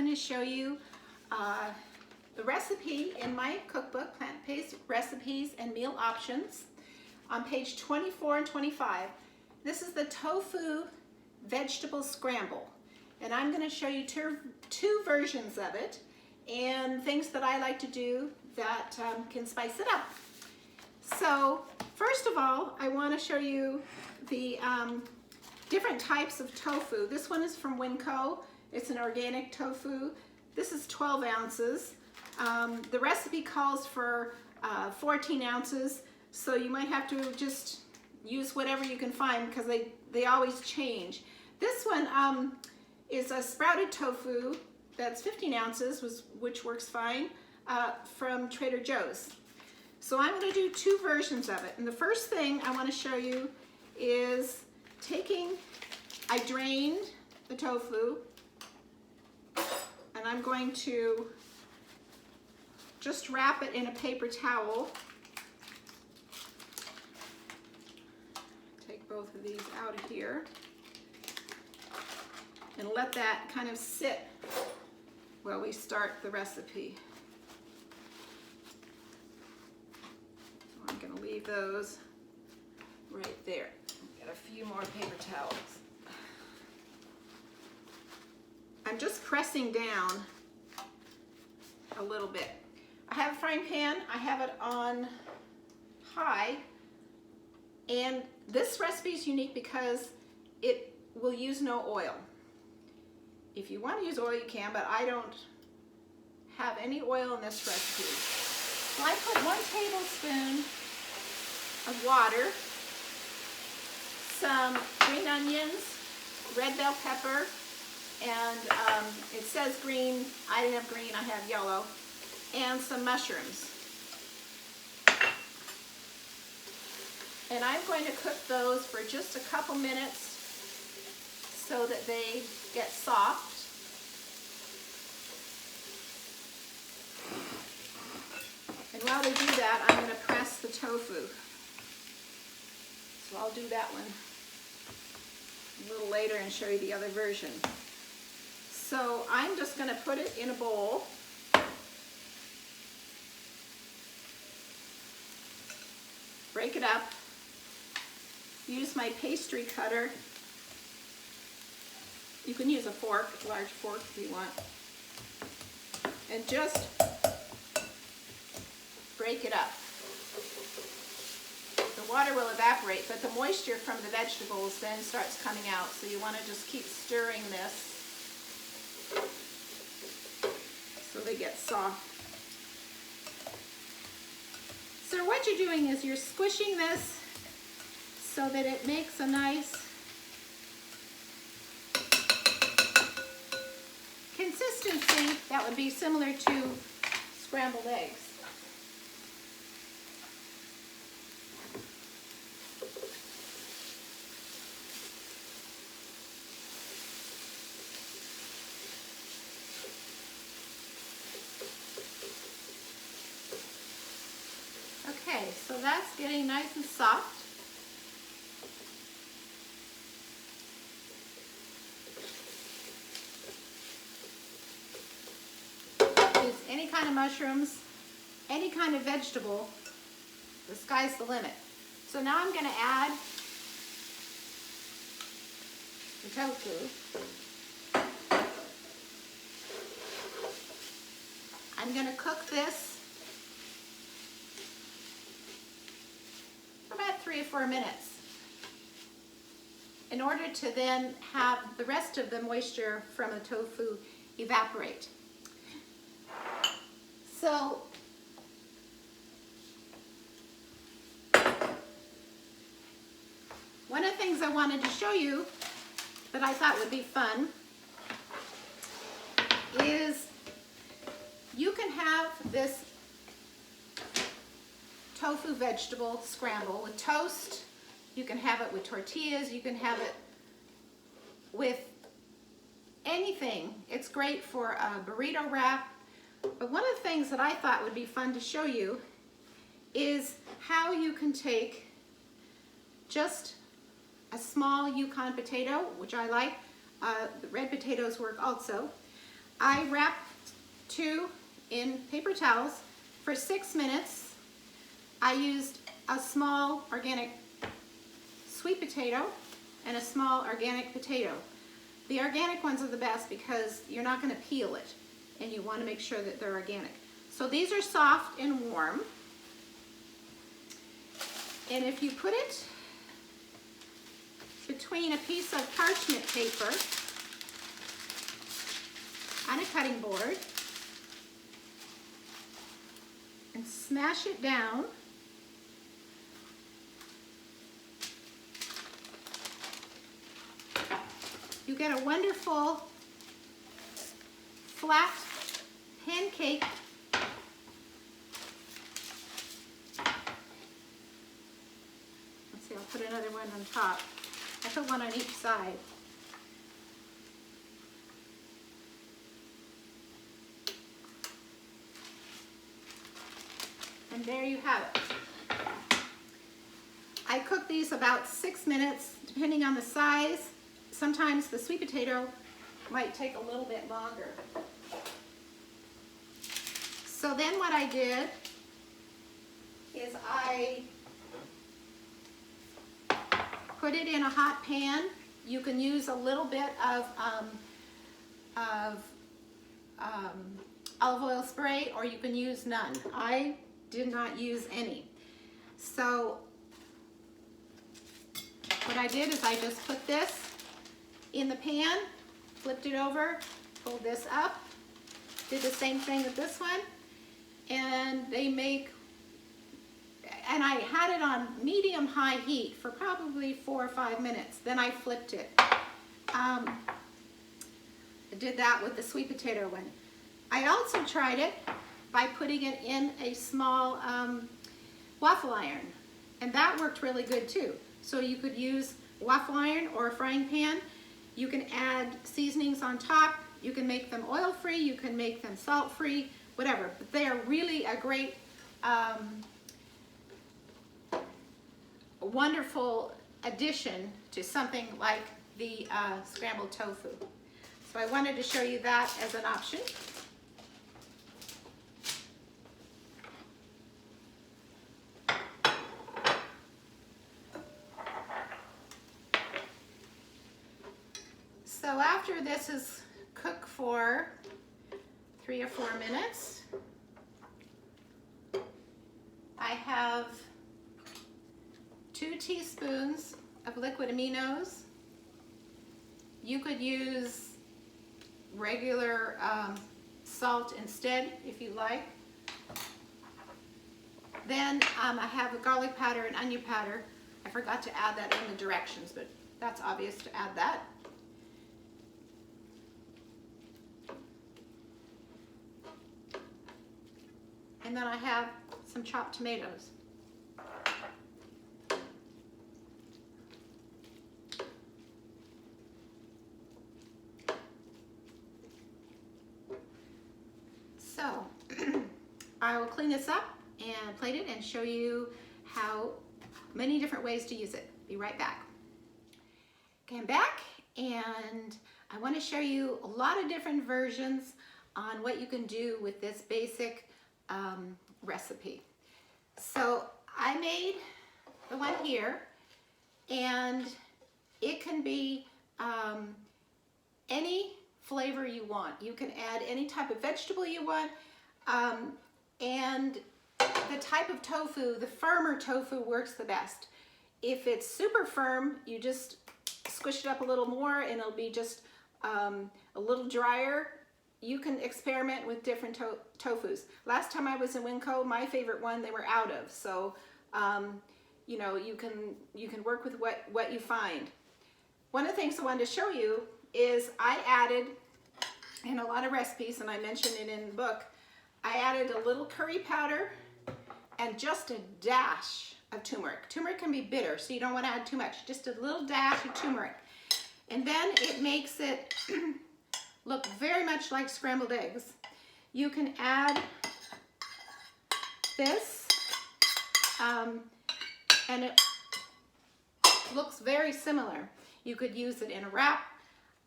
going to show you the recipe in my cookbook, Plant-Based Recipes and Meal Options, on page 24 and 25. This is the Tofu Vegetable Scramble, and I'm going to show you two versions of it and things that I like to do that can spice it up. So first of all, I want to show you the different types of tofu. This one is from Winco. It's an organic tofu. This is 12 ounces. The recipe calls for 14 ounces, so you might have to just use whatever you can find because they always change. This one is a sprouted tofu that's 15 ounces, which works fine, from Trader Joe's. So I'm going to do two versions of it. And the first thing I want to show you is I drained the tofu, and I'm going to just wrap it in a paper towel. Take both of these out of here and let that kind of sit while we start the recipe. So I'm going to leave those right there. Get a few more paper towels. I'm just pressing down a little bit. I have a frying pan. I have it on high, and this recipe is unique because it will use no oil. If you want to use oil, you can, but I don't have any oil in this recipe. So I put 1 tablespoon of water, some green onions, red bell pepper, and it says green. I didn't have green, I have yellow, and some mushrooms. And I'm going to cook those for just a couple minutes so that they get soft. And while they do that, I'm going to press the tofu. So I'll do that one a little later and show you the other version. So I'm just going to put it in a bowl. Break it up. Use my pastry cutter. You can use a fork, a large fork if you want. And just break it up. The water will evaporate, but the moisture from the vegetables then starts coming out. So you want to just keep stirring this so they get soft. So what you're doing is you're squishing this so that it makes a nice consistency that would be similar to scrambled eggs. Okay, so that's getting nice and soft. Use any kind of mushrooms, any kind of vegetable. The sky's the limit. So now I'm going to add the tofu. I'm going to cook this for about 3 or 4 minutes in order to then have the rest of the moisture from the tofu evaporate. So one of the things I wanted to show you that I thought would be fun is you can have this tofu vegetable scramble with toast. You can have it with tortillas. You can have it with anything. It's great for a burrito wrap. But one of the things that I thought would be fun to show you is how you can take just a small Yukon potato, which I like. The red potatoes work also. I wrapped 2 in paper towels for 6 minutes. I used a small organic sweet potato and a small organic potato. The organic ones are the best because you're not going to peel it, and you want to make sure that they're organic. So these are soft and warm. And if you put it between a piece of parchment paper on a cutting board and smash it down, you get a wonderful flat pancake. Let's see, I'll put another one on top. I put one on each side. And there you have it. I cook these about 6 minutes, depending on the size. Sometimes the sweet potato might take a little bit longer. So then what I did is I put it in a hot pan. You can use a little bit of olive oil spray, or you can use none. I did not use any. So what I did is I just put this in the pan, flipped it over, pulled this up, did the same thing with this one, and they make, and I had it on medium-high heat for probably 4 or 5 minutes. Then I flipped it. I did that with the sweet potato one. I also tried it by putting it in a small waffle iron, and that worked really good too. So you could use waffle iron or a frying pan. You can add seasonings on top. You can make them oil-free. You can make them salt-free, whatever. But they are really a great, wonderful addition to something like the scrambled tofu. So I wanted to show you that as an option. So after this is cooked for 3 or 4 minutes, I have 2 teaspoons of liquid aminos. You could use regular salt instead if you like. Then I have a garlic powder and onion powder. I forgot to add that in the directions, but that's obvious to add that. And then I have some chopped tomatoes. So I will clean this up and plate it and show you how many different ways to use it. Be right back. Okay, I'm back, and I want to show you a lot of different versions on what you can do with this basic recipe. So I made the one here, and it can be any flavor you want. You can add any type of vegetable you want, and the type of tofu, the firmer tofu works the best. If it's super firm, you just squish it up a little more and it'll be just a little drier. You can experiment with different tofus. Last time I was in Winco, my favorite one they were out of. So, you know, you can work with what you find. One of the things I wanted to show you is I added, in a lot of recipes, and I mentioned it in the book, I added a little curry powder and just a dash of turmeric. Turmeric can be bitter, so you don't want to add too much. Just a little dash of turmeric. And then it makes it look very much like scrambled eggs. You can add this, and it looks very similar. You could use it in a wrap.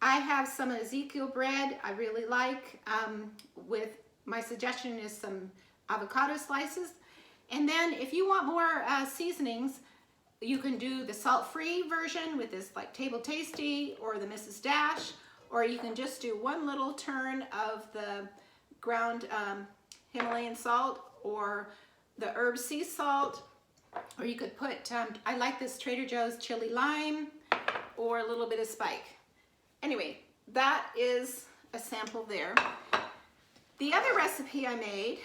I have some Ezekiel bread I really like. With my suggestion is some avocado slices. And then if you want more seasonings, you can do the salt-free version with this like Table Tasty or the Mrs. Dash, or you can just do one little turn of the ground Himalayan salt or the herb sea salt, or you could put, I like this Trader Joe's chili lime or a little bit of spike. Anyway, that is a sample there. The other recipe I made,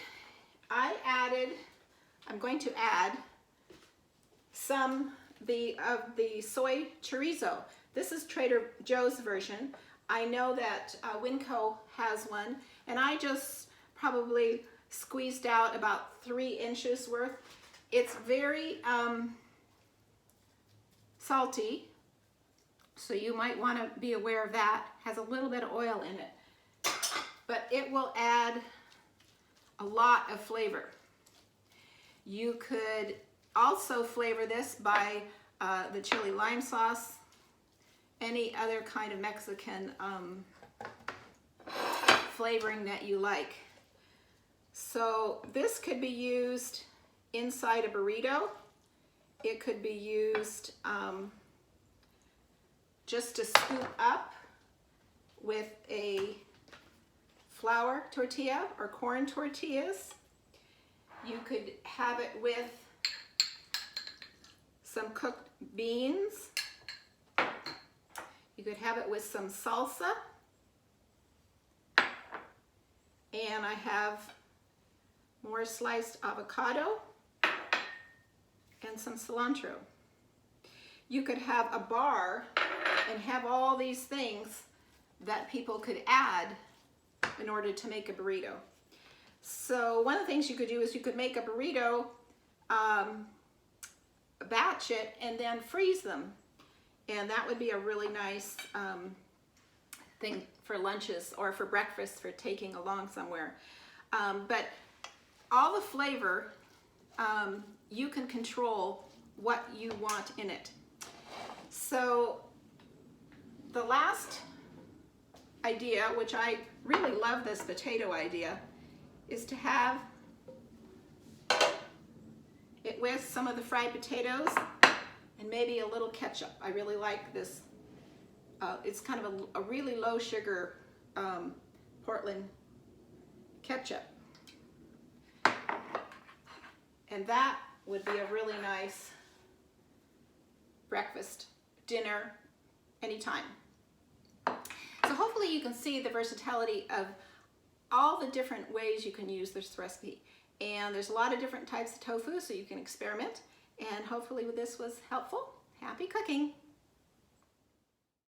I'm going to add some of the soy chorizo. This is Trader Joe's version. I know that Winco has one, and I just probably squeezed out about 3 inches worth. It's very salty, so you might want to be aware of that. Has a little bit of oil in it, but it will add a lot of flavor. You could also flavor this by the chili lime sauce, any other kind of Mexican flavoring that you like. So this could be used inside a burrito. It could be used just to scoop up with a flour tortilla or corn tortillas. You could have it with some cooked beans. You could have it with some salsa. And I have more sliced avocado and some cilantro. You could have a bar and have all these things that people could add in order to make a burrito. So one of the things you could do is you could make a burrito, batch it, and then freeze them. And that would be a really nice thing for lunches or for breakfast for taking along somewhere. But all the flavor, you can control what you want in it. So the last idea, which I really love this potato idea, is to have it with some of the fried potatoes and maybe a little ketchup. I really like this. It's kind of a really low sugar Portland ketchup. And that would be a really nice breakfast, dinner, anytime. So hopefully you can see the versatility of all the different ways you can use this recipe. And there's a lot of different types of tofu, so you can experiment. And hopefully this was helpful. Happy cooking!